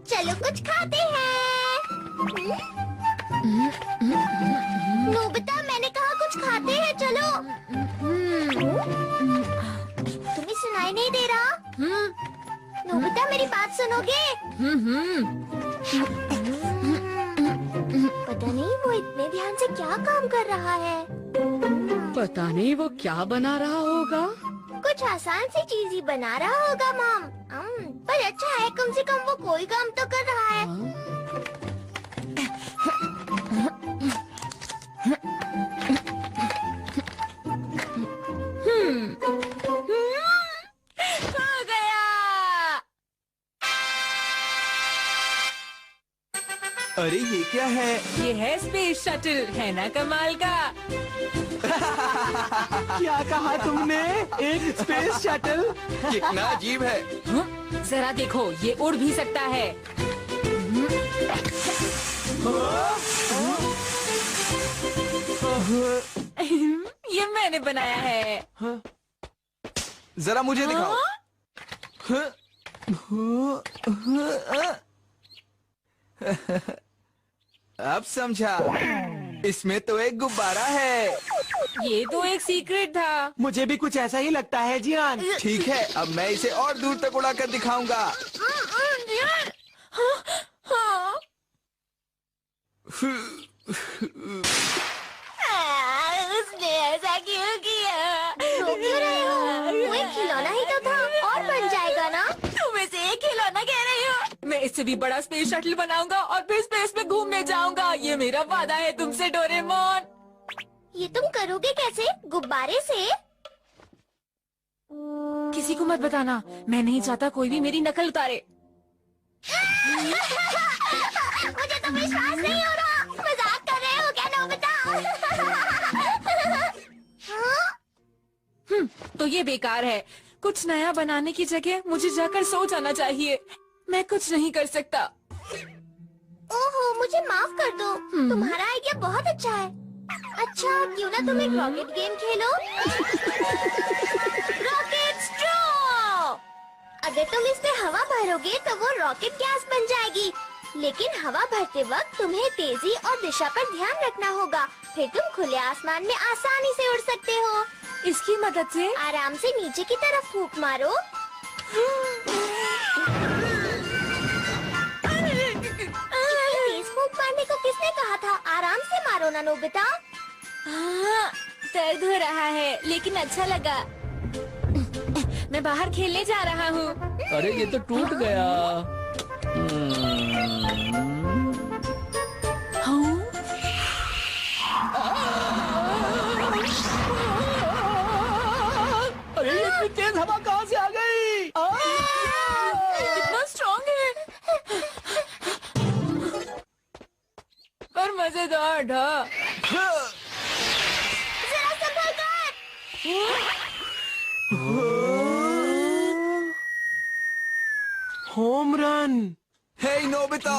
चलो कुछ खाते हैं। नोबिता, मैंने कहा कुछ खाते हैं, चलो। तुम्हें सुनाई नहीं दे रहा? नोबिता, मेरी बात सुनोगे? पता नहीं वो इतने ध्यान से क्या काम कर रहा है। पता नहीं वो क्या बना रहा होगा। कुछ आसान सी चीज ही बना रहा होगा मॉम। पर अच्छा है, कम से कम वो कोई काम तो कर रहा है। हो गया। अरे ये क्या है? ये है स्पेस शटल, है ना कमाल का। क्या कहा तुमने? एक स्पेस शटल? कितना अजीब है। जरा देखो, ये उड़ भी सकता है। ये मैंने बनाया है। जरा मुझे दिखाओ। अब समझा, इसमें तो एक गुब्बारा है। ये तो एक सीक्रेट था। मुझे भी कुछ ऐसा ही लगता है जियान। ठीक है, अब मैं इसे और दूर तक उड़ाकर दिखाऊंगा। उसने ऐसा क्यों किया? रो क्यों रहे हो? वो एक खिलौना ही तो था, और बन जाएगा ना। तुम इसे एक खिलौना कह रही हो? मैं इससे भी बड़ा स्पेस शटल बनाऊंगा और फिर स्पेस में घूमने जाऊंगा। ये मेरा वादा है तुमसे डोरेमोन। ये तुम करोगे कैसे? गुब्बारे से? किसी को मत बताना, मैं नहीं चाहता कोई भी मेरी नकल उतारे। मुझे तो विश्वास नहीं हो रहा। मजाक कर रहे हो क्या नोबिता? तो ये बेकार है। कुछ नया बनाने की जगह मुझे जाकर सो जाना चाहिए। मैं कुछ नहीं कर सकता। ओहो, मुझे माफ कर दो। तुम्हारा आइडिया बहुत अच्छा है। अच्छा, क्यों ना तुम एक रॉकेट गेम खेलो? Rocket straw. अगर तुम इसमें हवा भरोगे तो वो रॉकेट गैस बन जाएगी। लेकिन हवा भरते वक्त तुम्हें तेजी और दिशा पर ध्यान रखना होगा। फिर तुम खुले आसमान में आसानी से उड़ सकते हो। इसकी मदद से आराम से नीचे की तरफ फूंक मारो। तेज फूंक मारने को किसने कहा था? आराम से मारो ना नोबिता। दर्द हो रहा है, लेकिन अच्छा लगा। मैं बाहर खेलने जा रहा हूँ। अरे ये तो टूट गया। अरे इतनी तेज हवा कहाँ से आ गई? कितना स्ट्रॉन्ग है और मजेदार था। जरा संभल कर। Home run. हे नोबिता,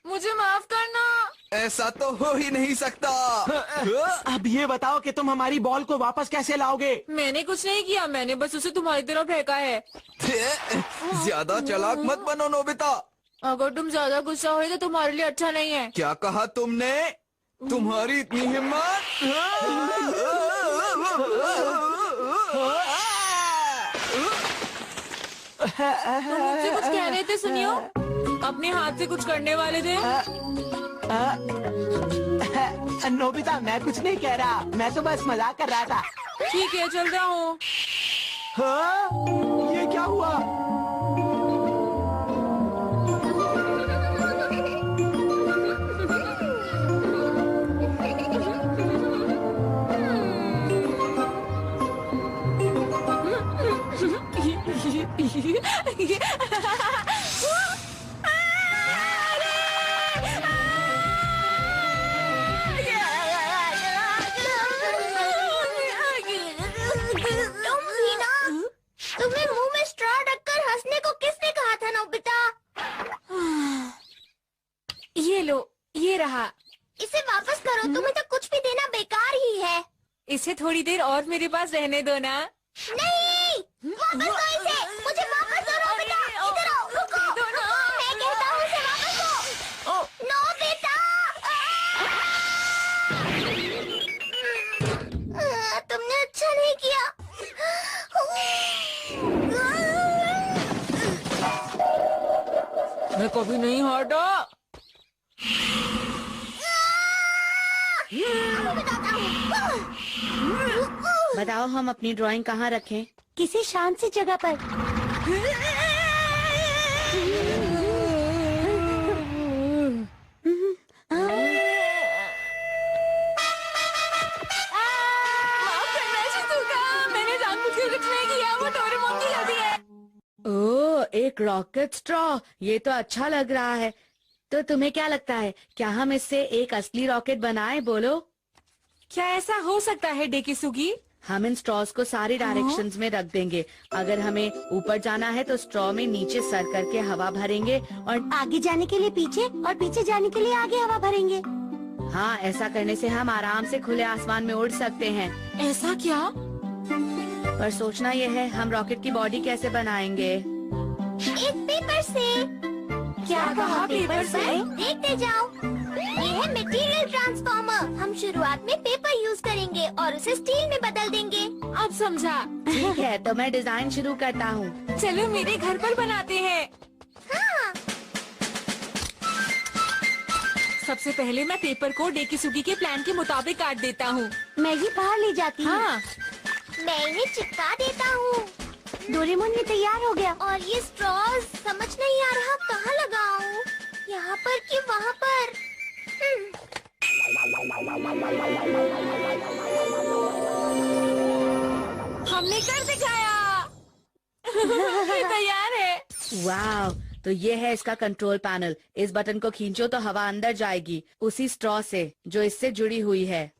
मुझे माफ करना। ऐसा तो हो ही नहीं सकता। अब ये बताओ कि तुम हमारी बॉल को वापस कैसे लाओगे? मैंने कुछ नहीं किया, मैंने बस उसे तुम्हारी तरफ फेंका है। ज्यादा चालाक मत बनो नोबिता। अगर तुम ज्यादा गुस्सा हो तो तुम्हारे लिए अच्छा नहीं है। क्या कहा तुमने? तुम्हारी इतनी हिम्मत? मुझसे कुछ कह रहे थे, सुनियो। अपने हाथ से कुछ करने वाले थे। नोबिता, मैं कुछ नहीं कह रहा, मैं तो बस मजाक कर रहा था। ठीक है, चलता हूँ। हाँ? ये क्या हुआ? तुम्हें मुंह में स्ट्रॉ रखकर हंसने को किसने कहा था नोबिता? ये लो, ये रहा। इसे वापस करो, तुम्हें तो कुछ भी देना बेकार ही है। इसे थोड़ी देर और मेरे पास रहने दो ना। नहीं, वापस दो इसे। मुझे वापस दो नोबिता। इधर आओ, रुको। मैं कहता हूँ इसे मैं कभी नहीं हटा। बताओ हम अपनी ड्राइंग कहाँ रखें? किसी शांत सी जगह पर। माफ करना शिज़ुका, मैंने जानबूझकर कुछ नहीं किया, वो डोरेमोन की गलती है। ओह, एक रॉकेट स्ट्रॉ, ये तो अच्छा लग रहा है। तो तुम्हें क्या लगता है, क्या हम इससे एक असली रॉकेट बनाएं? बोलो। क्या ऐसा हो सकता है डेकिसुगी? हम इन स्ट्रॉस को सारी डायरेक्शंस में रख देंगे। अगर हमें ऊपर जाना है तो स्ट्रॉ में नीचे सर करके हवा भरेंगे और आगे जाने के लिए पीछे और पीछे जाने के लिए आगे हवा भरेंगे। हाँ, ऐसा करने से हम आराम से खुले आसमान में उड़ सकते हैं। ऐसा क्या? पर सोचना यह है, हम रॉकेट की बॉडी कैसे बनाएंगे? एक पेपर से। क्या कहा पेपर से? देखते जाओ। ये है मटेरियल ट्रांसफॉर्मर। हम शुरुआत में पेपर यूज करेंगे और उसे स्टील में बदल देंगे। अब समझा। ठीक है, तो मैं डिजाइन शुरू करता हूँ। चलो मेरे घर पर बनाते हैं। हाँ। सबसे पहले मैं पेपर को डेकिसुगी के प्लान के मुताबिक काट देता हूँ। मैं ये बाहर ले जाती हूँ। हाँ, मैं इन्हें चिपका देता हूँ। डोरेमोन ये तैयार हो गया। और ये स्ट्रॉज समझ नहीं आ रहा कहाँ लगाऊं? यहाँ पर कि वहाँ पर? हमने कर दिखाया। ये तैयार है। वाह, तो ये है इसका कंट्रोल पैनल। इस बटन को खींचो तो हवा अंदर जाएगी, उसी स्ट्रॉ से जो इससे जुड़ी हुई है।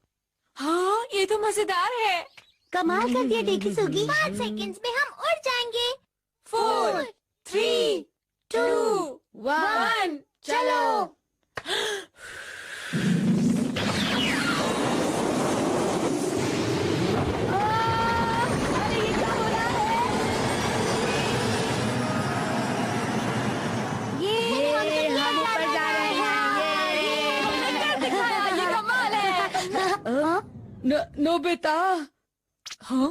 हाँ, ये तो मजेदार है। कमाल कर दिया डेकिसुगी। 5 सेकंड्स में हम उड़ जाएंगे। 4, 3, 2, 1, चलो। ये हम ऊपर जा रहे हैं। ये कमाल है। नोबिता। हाँ?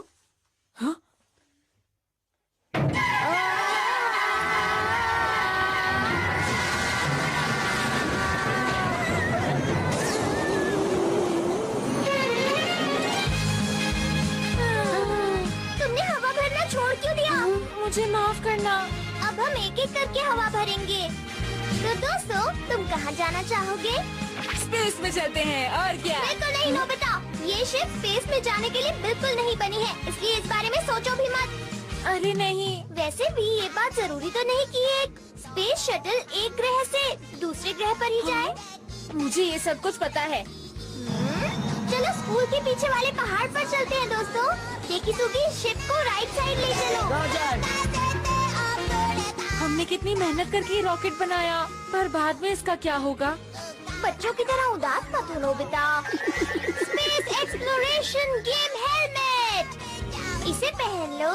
हाँ? तुमने हवा भरना छोड़ क्यों दिया? मुझे माफ करना। अब हम एक एक करके हवा भरेंगे। तो दोस्तों, तुम कहाँ जाना चाहोगे? स्पेस में चलते हैं, और क्या? बिल्कुल नहीं नोबिता, ये शिप स्पेस में जाने के लिए बिल्कुल नहीं बनी है, इसलिए इस बारे में सोचो भी मत। अरे नहीं। वैसे भी ये बात जरूरी तो नहीं कि एक स्पेस शटल एक ग्रह से दूसरे ग्रह पर ही जाए। मुझे ये सब कुछ पता है। चलो स्कूल के पीछे वाले पहाड़ पर चलते हैं दोस्तों। डेकिसुगी, शिप को राइट साइड ले चलो। हमने कितनी मेहनत करके ये रॉकेट बनाया, पर बाद में इसका क्या होगा? बच्चों की तरह उदास मत हो Nobita. Space exploration game helmet, इसे पहन लो।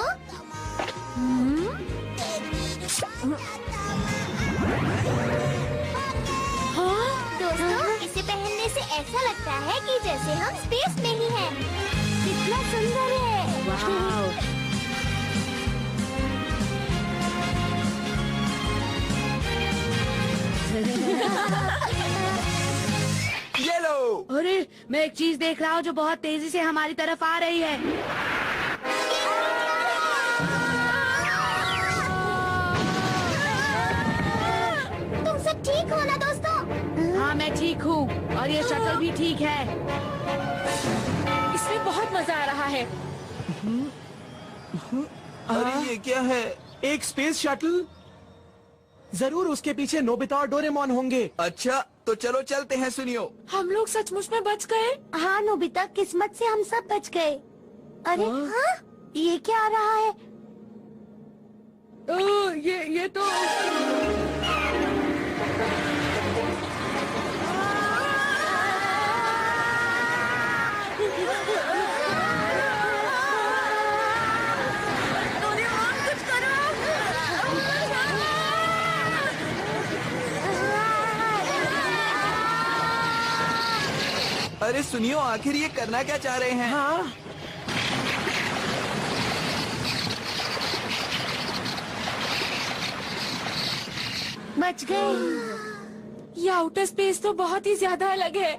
हाँ? दोस्तों, इसे पहनने से ऐसा लगता है कि जैसे हम स्पेस में ही हैं। कितना सुंदर है। वाह, ये लो। अरे मैं एक चीज देख रहा हूँ जो बहुत तेजी से हमारी तरफ आ रही है। तुम सब ठीक हो ना दोस्तों? हाँ, मैं ठीक हूँ और ये शटल भी ठीक है। इसमें बहुत मजा आ रहा है। अरे ये क्या है? एक स्पेस शटल? जरूर उसके पीछे नोबिता और डोरेमोन होंगे। अच्छा, तो चलो चलते हैं। सुनियो, हम लोग सचमुच में बच गए। हाँ नोबिता, किस्मत से हम सब बच गए। अरे हाँ, ये क्या आ रहा है? ये तो अरे सुनियो, आखिर ये करना क्या चाह रहे हैं? हाँ, बच गए। ये आउटर स्पेस तो बहुत ही ज्यादा अलग है।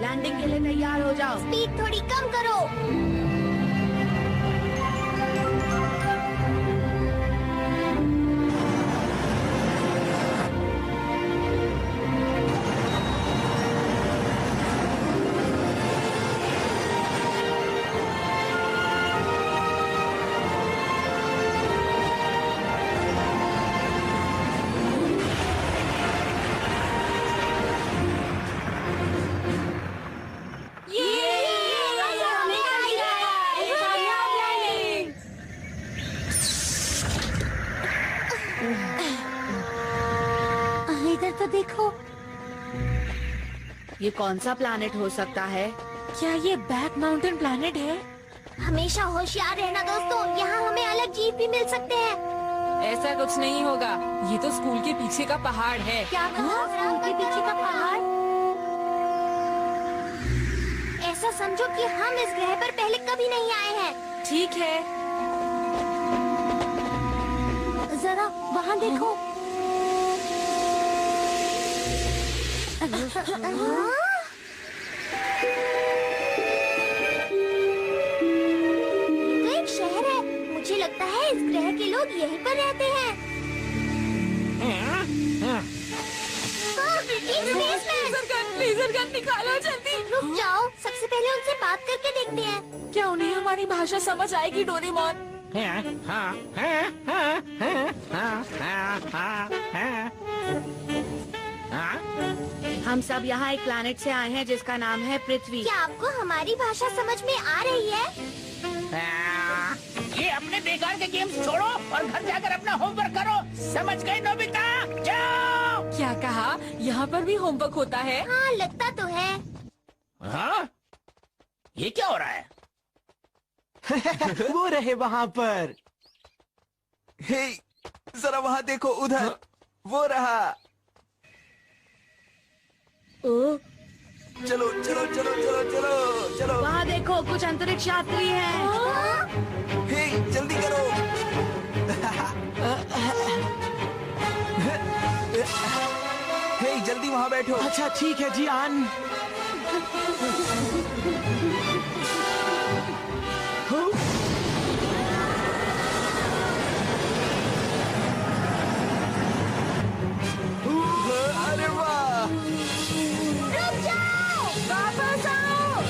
लैंडिंग के लिए तैयार हो जाओ। स्पीड थोड़ी कम करो। इधर तो देखो। ये कौन सा प्लैनेट हो सकता है? क्या ये बैक माउंटेन प्लैनेट है? हमेशा होशियार रहना दोस्तों, यहाँ हमें अलग जीव भी मिल सकते हैं। ऐसा कुछ नहीं होगा, ये तो स्कूल के पीछे का पहाड़ है। क्या कहा? स्कूल के पीछे का पहाड़? ऐसा समझो कि हम इस ग्रह पर पहले कभी नहीं आए हैं। ठीक है। जरा वहाँ देखो। तो एक शहर है। मुझे लगता है इस ग्रह के लोग यहीं पर रहते हैं। लेजर गन निकालो जल्दी। रुक जाओ, सबसे पहले उनसे बात करके देखते हैं। क्या उन्हें हमारी भाषा समझ आएगी डोरेमोन? हम सब यहाँ एक प्लैनेट से आए हैं जिसका नाम है पृथ्वी। क्या आपको हमारी भाषा समझ में आ रही है? ये अपने बेकार के गेम्स छोड़ो और घर जाकर अपना होमवर्क करो। समझ गए नोबिता? जाओ। क्या कहा? यहाँ पर भी होमवर्क होता है? हाँ, लगता तो है। हाँ? ये क्या हो रहा है? वो रहे वहाँ पर। हे, जरा वहाँ देखो, उधर वो रहा। ओ, चलो चलो चलो चलो चलो चलो। वहाँ देखो, कुछ अंतरिक्ष यात्री हैं। हे, जल्दी करो। हे, जल्दी वहाँ बैठो। अच्छा ठीक है जियान। अरे वाह। रुक जाओ, वापस आओ।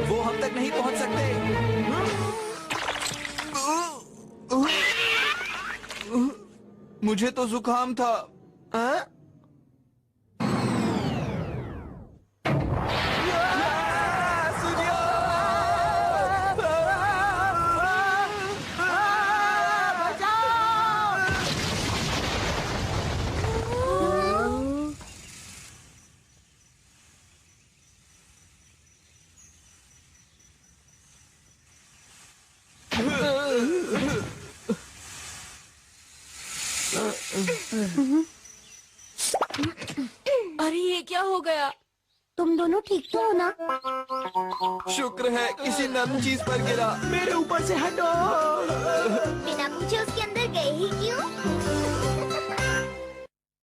वो हम तक नहीं पहुँच सकते। मुझे तो जुकाम था। हाँ? अरे ये क्या हो गया? तुम दोनों ठीक तो हो ना? शुक्र है किसी नम चीज पर गिरा। मेरे ऊपर से हटो। बिना पूछे उसके अंदर गए ही क्यों?